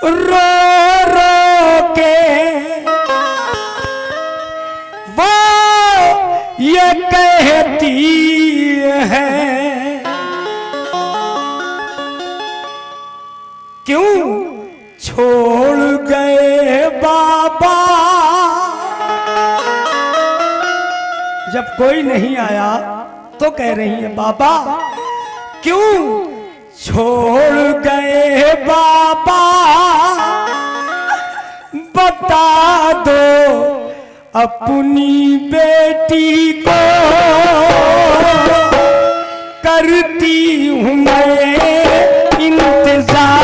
रो रो के वो ये कहती है, क्यों छोड़ गए बाबा। जब कोई नहीं आया तो कह रही है बाबा क्यों छोड़ गए बाबा, बता दो अपनी बेटी को, करती हूँ मैं इंतजार।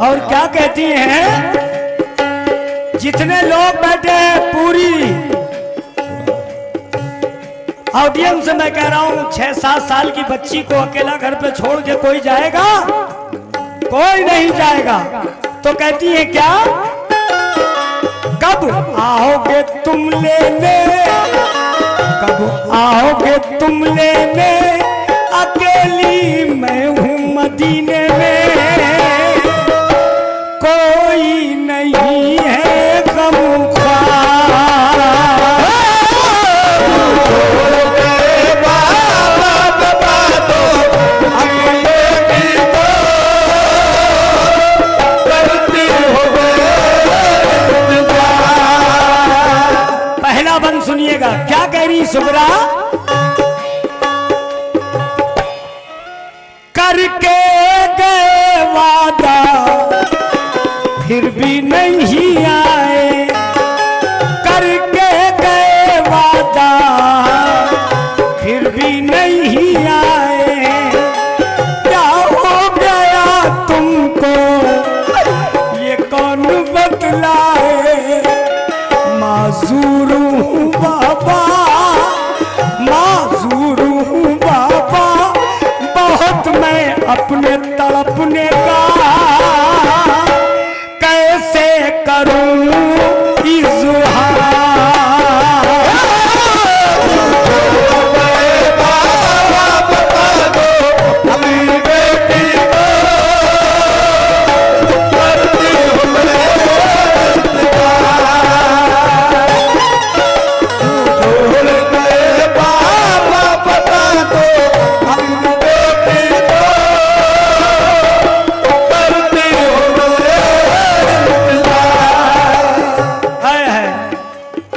और क्या कहती हैं, जितने लोग बैठे हैं पूरी ऑडियंस से मैं कह रहा हूं 6-7 साल की बच्ची को अकेला घर पे छोड़ के कोई जाएगा? कोई नहीं जाएगा। तो कहती है क्या, कब आओगे तुम लेने, कब आओगे तुम लेने, अकेली मैं हूं मदीने में, कोई नहीं है गमख्वार। पहला बंद सुनिएगा, क्या कह रही सुगरा, करके गए वादा फिर भी नहीं आए, करके गए वादा फिर भी नहीं आए, क्या हो गया तुमको ये कौन बतलाए, माजूर हूँ बाबा, माजूर हूँ बाबा, बहुत मैं अपने तड़पने का कैसे करूं इज़हार।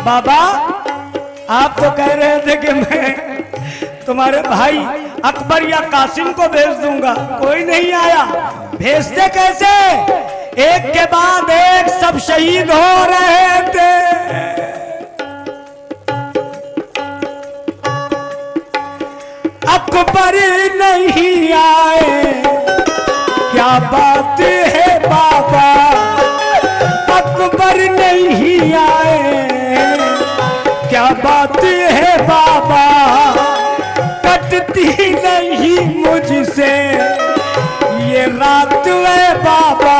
बाबा आप तो कह रहे थे कि मैं तुम्हारे भाई अकबर या कासिम को भेज दूंगा, कोई नहीं आया, भेजते कैसे? एक के बाद एक सब शहीद हो रहे थे। अकबर नहीं आए, क्या बात है बाबा, अकबर नहीं आए, क्या बात है बाबा, कटती नहीं मुझसे ये रात है बाबा,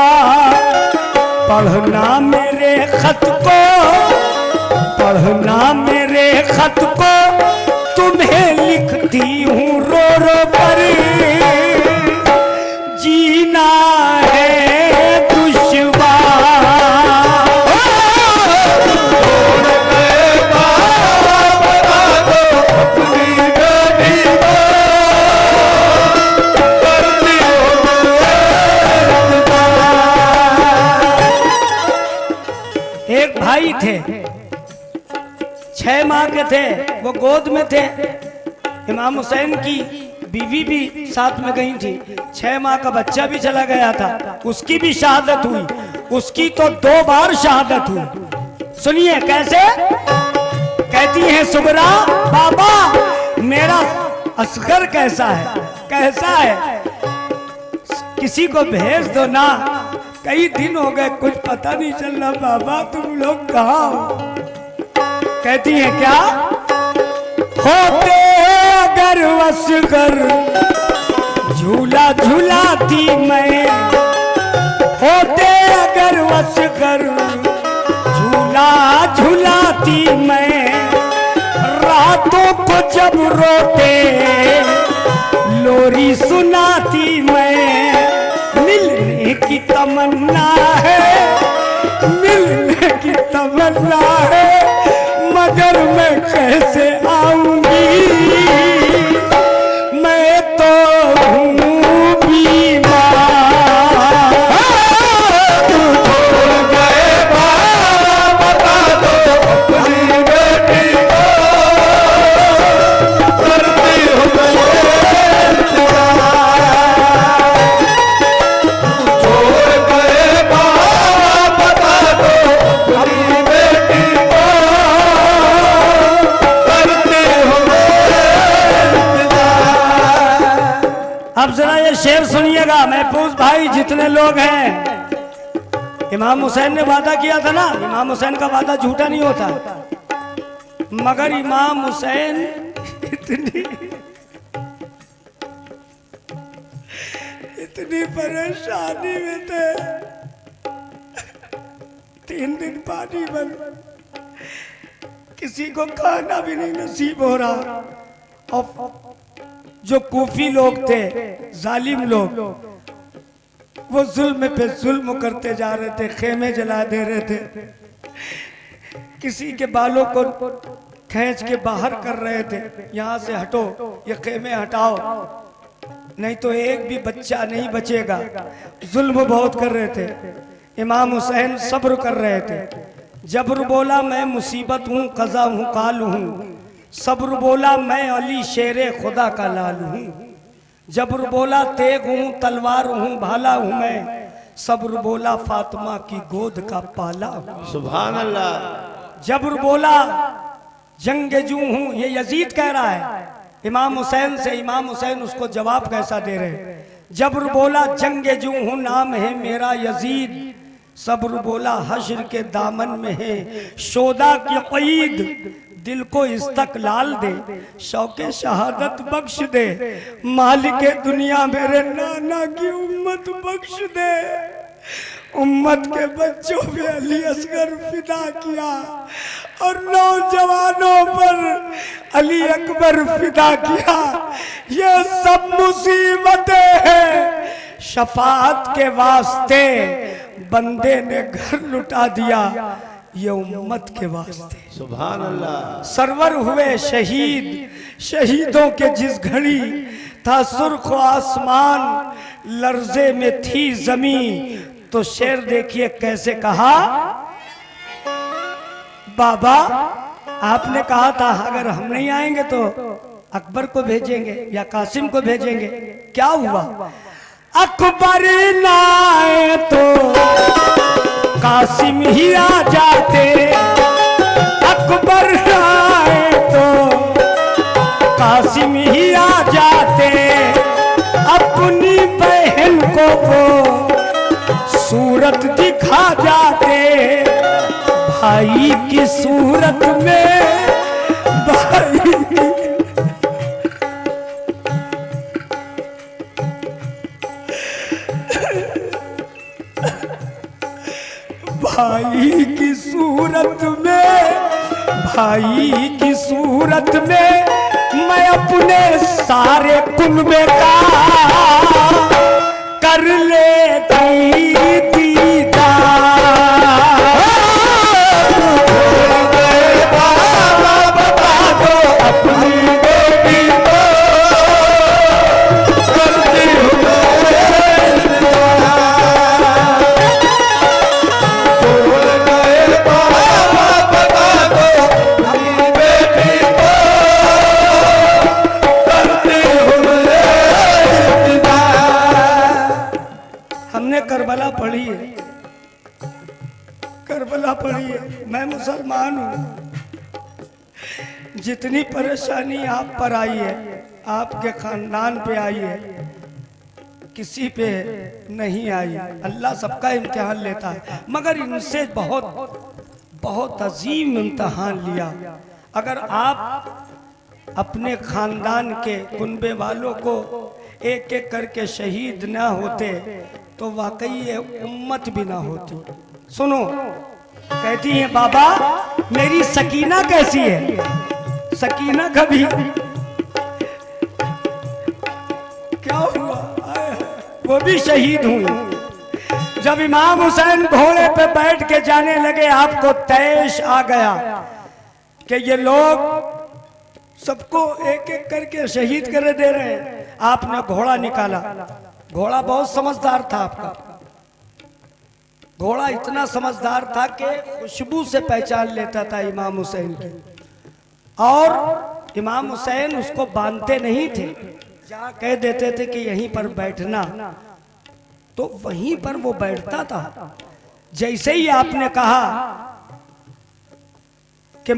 पढ़ना मेरे खत को, पढ़ना मेरे खत को, तुम्हें लिखती हूँ रो रो कर, जीना है दुश्वार। एक भाई थे, 6 माह के थे, वो गोद में थे, इमाम हुसैन की बीवी भी साथ में गई थी, 6 माह का बच्चा भी चला गया था, उसकी भी शहादत हुई, उसकी तो 2 बार शहादत हुई। सुनिए कैसे कहती है सुगरा, बाबा मेरा असगर कैसा है, कैसा है, किसी को भेज दो ना, कई दिन हो गए कुछ पता नहीं चल रहा बाबा तुम लोग कहाँ हो। कहती है क्या, होते अगर वश कर झूला झूलाती मैं, होते अगर वश कर झूला झूलाती मैं, रातों को जब रोते लोरी सुनाती मैं। मिलने की तमन्ना है, मिलने की तमन्ना है, मगर मैं कैसे आऊंगी, मैं तो हूँ बीमार। अब जरा ये शेर सुनिएगा महफूज भाई, जितने लोग हैं। इमाम हुसैन ने वादा किया था ना, इमाम हुसैन का वादा झूठा नहीं होता, मगर इमाम हुसैन इतनी परेशानी में थे, 3 दिन पानी बंद, किसी को खाना भी नहीं नसीब हो रहा। और जो कूफी लोग थे, जालिम लोग, वो जुल्म पे जुल्म करते जा रहे थे, खेमे जला दे रहे थे, किसी के बालों को खींच के बाहर कर रहे थे, यहाँ से हटो, ये खेमे हटाओ, नहीं तो एक भी बच्चा नहीं बचेगा। जुल्म बहुत कर रहे थे। इमाम हुसैन सब्र कर रहे थे। जब्र बोला मैं मुसीबत हूँ, कज़ा हूँ, काल हूँ। सब्र बोला मैं अली शेरे खुदा का लाल हूँ। जब्र बोला तेग हूँ, तलवार हूँ, भाला हूँ मैं। सब्र बोला फातिमा की गोद का पाला हूँ। सुभान अल्लाह। जब्र बोला जंगजू हूँ, ये यजीद कह रहा है इमाम हुसैन से। इमाम हुसैन उसको जवाब कैसा दे रहे हैं। जब्र बोला जंगजू हूँ, नाम है मेरा यजीद। सब्र बोला हश्र के दामन में है शोदा की क़ईद। दिल को इस्तक़लाल दे, शौके शहादत बख्श दे। मालिक दुनिया मेरे नाना की उम्मत बख्श दे। उम्मत के बच्चों पे अली असगर फिदा किया और नौजवानों पर अली अकबर फिदा किया। ये सब मुसीबतें हैं, शफाअत के वास्ते बंदे ने घर लुटा दिया, ये उम्मत के वास्ते। सुभान अल्लाह। सरवर हुए शहीद, शहीदों के जिस घड़ी था सुर्ख आसमान, लर्जे में थी जमीन। तो शेर देखिए कैसे कहा, बाबा आपने कहा था अगर हम नहीं आएंगे तो अकबर को भेजेंगे या कासिम को भेजेंगे। क्या हुआ? अकबर ना आए तो कासिम ही आ जाते। अकबर ना आए तो कासिम ही आ जाते। अपनी बहन को वो सूरत दिखा जाते। भाई की सूरत में भाई की सूरत में, भाई की सूरत में मैं अपने सारे कुनबे का कर लेती दीदार। बता दो अपनी बेटी को करती हूँ करबला पढ़ी है, करबला पढ़ी है। मैं मुसलमान हूँ। जितनी परेशानी आप पर आई है, आपके खानदान पे आई है, किसी पे नहीं आई। अल्लाह सबका इम्तिहान लेता है, मगर इनसे बहुत बहुत अजीम इम्तिहान लिया। अगर आप अपने खानदान के कुनबे वालों को एक एक करके शहीद ना होते तो वाकई ये उम्मत भी ना होती। सुनो, कहती है बाबा मेरी सकीना कैसी है? सकीना कभी क्या हुआ, वो भी शहीद हुई। जब इमाम हुसैन घोड़े पे बैठ के जाने लगे, आपको तैश आ गया कि ये लोग सबको एक एक करके शहीद कर दे रहे हैं। आपने घोड़ा निकाला। घोड़ा बहुत समझदार था आपका। घोड़ा इतना समझदार था कि खुशबू से पहचान लेता था इमाम हुसैन की, और इमाम हुसैन उसको बांधते नहीं थे। जहाँ कह देते थे कि यहीं पर बैठना तो वहीं पर वो बैठता था। जैसे ही आपने कहा कि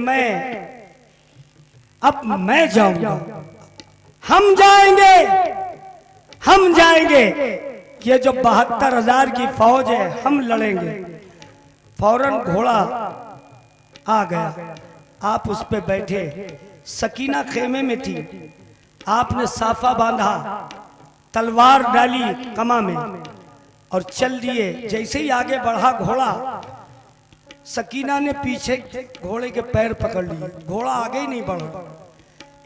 अब मैं जाऊंगा, हम जाएंगे, हम जाएंगे, ये जो 72,000 की फौज है हम लड़ेंगे, फौरन घोड़ा आ गया। आप उस पे बैठे। सकीना खेमे में थी। आपने साफा बांधा, तलवार डाली कमा में और चल दिए। जैसे ही आगे बढ़ा घोड़ा, सकीना ने पीछे घोड़े के पैर पकड़ लिए। घोड़ा आगे ही नहीं बढ़ा।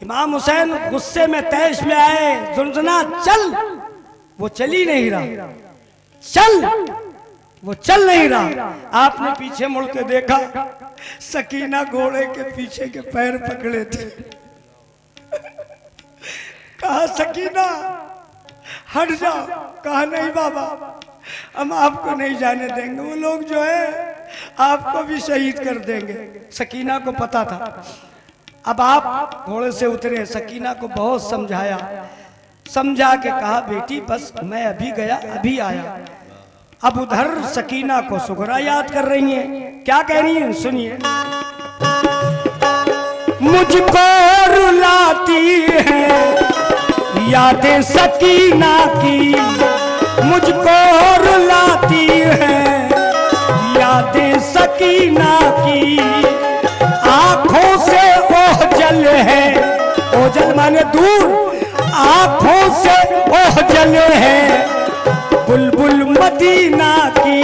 इमाम हुसैन गुस्से में तैश में आए, जुनजुना चल। वो चल ही नहीं रहा। चल, वो चल नहीं रहा। आपने पीछे मुड़ के देखा, सकीना घोड़े के पीछे के पैर पकड़े थे। कहा सकीना हट जाओ। कहा नहीं बाबा, हम आपको नहीं जाने देंगे। वो लोग जो है आपको भी शहीद कर देंगे। सकीना को पता था। अब आप घोड़े से उतरे। सकीना को बहुत समझाया, समझा के कहा बेटी बस मैं अभी गया अभी आया। अब उधर सकीना को सुगरा याद कर रही हैं। क्या कह रही हैं सुनिए। मुझको रुलाती है यादें सकीना की, मुझको रुलाती है यादें सकीना की। आंखों से ओझल है, ओझल माने दूर, आंखों से ओझल है बुलबुल मदीना की।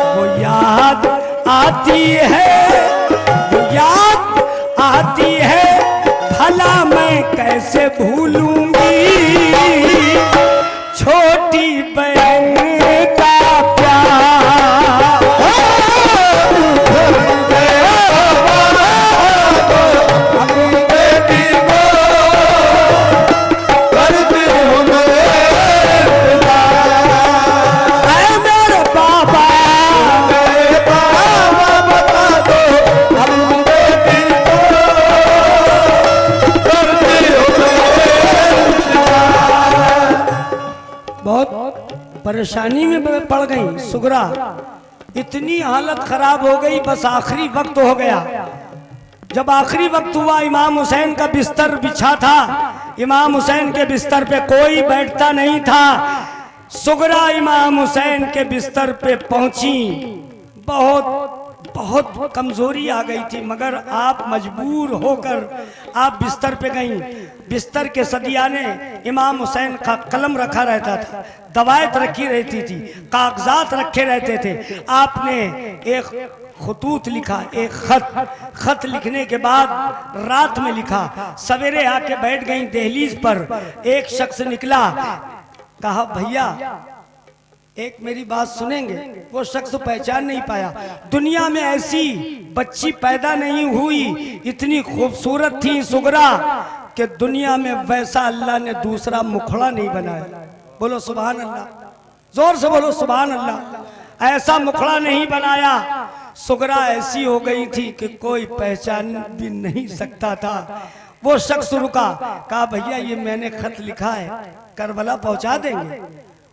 वो याद आती है, वो याद आती है, भला मैं कैसे भूलूंगी छोटी बहन का प्यार। अपनी बेटी को करती हूँ मेरे बाबा, मेरे बाबा बता दो अपनी बेटी को करती हूँ। बहुत परेशानी में पड़ गई सुगरा। इतनी हालत खराब हो गई, बस आखिरी वक्त हो गया। जब आखिरी वक्त हुआ, इमाम हुसैन का बिस्तर बिछा था। इमाम हुसैन के बिस्तर पे कोई बैठता नहीं था। सुगरा इमाम हुसैन के बिस्तर पे पहुंची। बहुत बहुत कमजोरी आ गई थी, मगर आप मजबूर होकर आप बिस्तर पे गईं। बिस्तर के सदियाने इमाम हुसैन का कलम रखा रहता था, दवायत रखी रहती थी, कागजात रखे रहते थे। आपने एक खतूत लिखा, एक खत लिखने के बाद रात में लिखा। सवेरे आके बैठ गई दहलीज पर। एक शख्स निकला, कहा भैया एक मेरी बात सुनेंगे। वो शख्स पहचान नहीं पाया। दुनिया में ऐसी बच्ची पैदा नहीं हुई, इतनी खूबसूरत थी सुगरा कि दुनिया में वैसा अल्लाह ने दूसरा मुखड़ा नहीं बनाया। बोलो सुभान अल्लाह, जोर से बोलो सुभान अल्लाह। ऐसा मुखड़ा नहीं बनाया। सुगरा ऐसी हो गई थी कि कोई पहचान भी नहीं सकता था। वो शख्स रुका, कहा भैया ये मैंने खत लिखा है, करबला पहुंचा देंगे?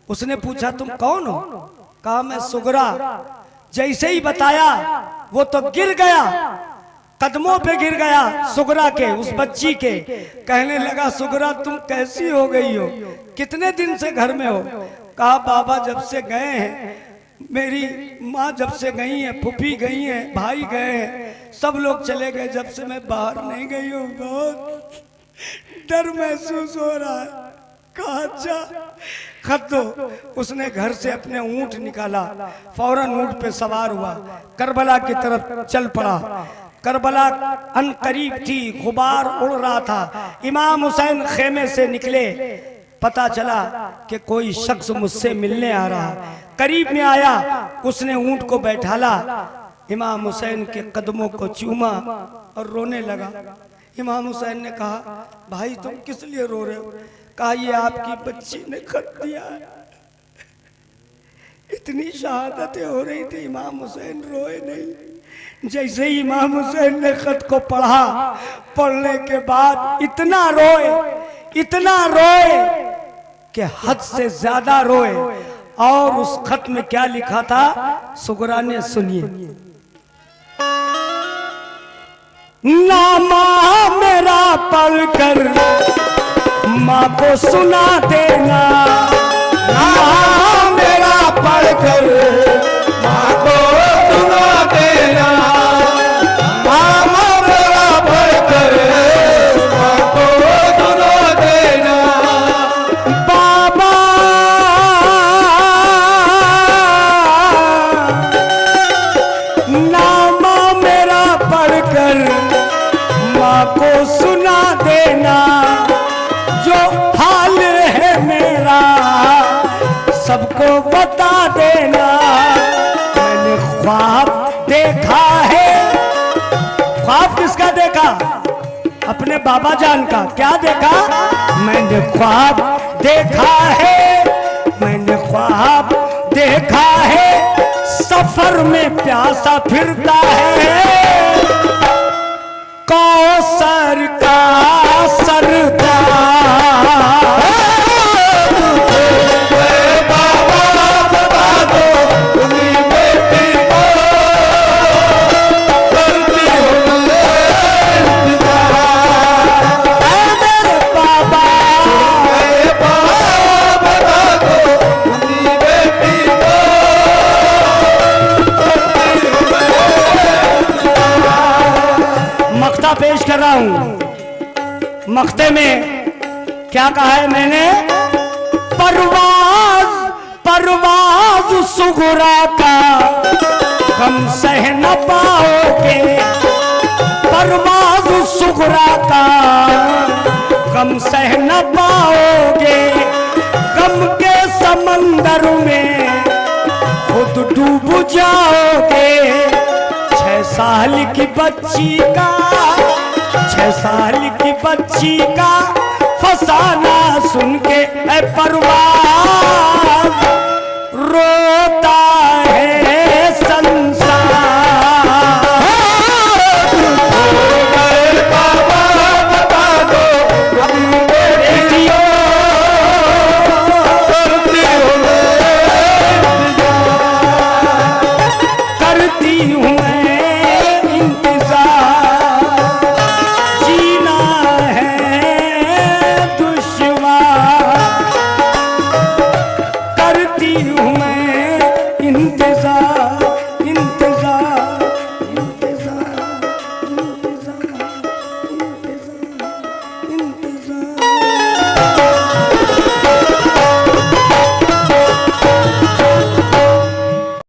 उसने पूछा तुम कौन हो? कहा मैं सुगरा। जैसे ही बताया वो तो गिर गया। कदमों पे गिर गया सुगरा के, उस बच्ची के। कहने लगा, सुगरा तुम कैसी हो गई हो, कितने दिन से घर में हो? कहा, बाबा जब से गए हैं, मेरी माँ जब से गई है, फूफी गई है, भाई गए हैं, सब लोग चले गए, जब से मैं बाहर नहीं गई हूँ बहुत डर महसूस हो रहा है। कहा, अच्छा खत दो। उसने घर से अपने ऊंट निकाला, फौरन ऊंट पे सवार हुआ, करबला की तरफ चल पड़ा। करबला अनकरीब थी, गुबार उड़ रहा था। इमाम हुसैन खेमे से निकले, पता चला कि कोई शख्स मुझसे मिलने आ रहा। करीब में आया, उसने ऊंट को बैठाला, इमाम हुसैन के कदमों को चूमा और रोने लगा। इमाम हुसैन ने कहा, भाई तुम किस लिए रो रहे हो? कहा, ये आपकी बच्ची ने खत दिया है। इतनी शहादतें हो रही थी, इमाम हुसैन रोए नहीं। जैसे ही इमाम हुसैन ने खत को पढ़ा, पढ़ने के बाद इतना रोए कि हद से ज्यादा रोए। और उस खत में क्या लिखा था, सुगरा ने सुनिए। नामा मेरा पढ़कर माँ को सुना देना, नाम मेरा पढ़कर माँ को सुना देना, नाम मेरा पढ़कर माँ को सुना देना। बाबा नामा मेरा पढ़कर माँ को सुना देना, जो हाल है मेरा सबको बता देना। मैंने ख्वाब देखा है। ख्वाब किसका देखा? अपने बाबा जान का। क्या देखा? मैंने ख्वाब देखा है, मैंने ख्वाब देखा है, सफर में प्यासा फिरता है, कौसर का सरदार। पेश कर रहा हूं। मख्ते में क्या कहा है मैंने? परवाज सुगरा का गम सह न पाओगे, परवाज सुगरा का गम सह न पाओगे, गम के समंदर में खुद डूब जाओगे। 6 साल की बच्ची का, 6 साल की बच्ची का फसाना सुन के, ऐ परवाज़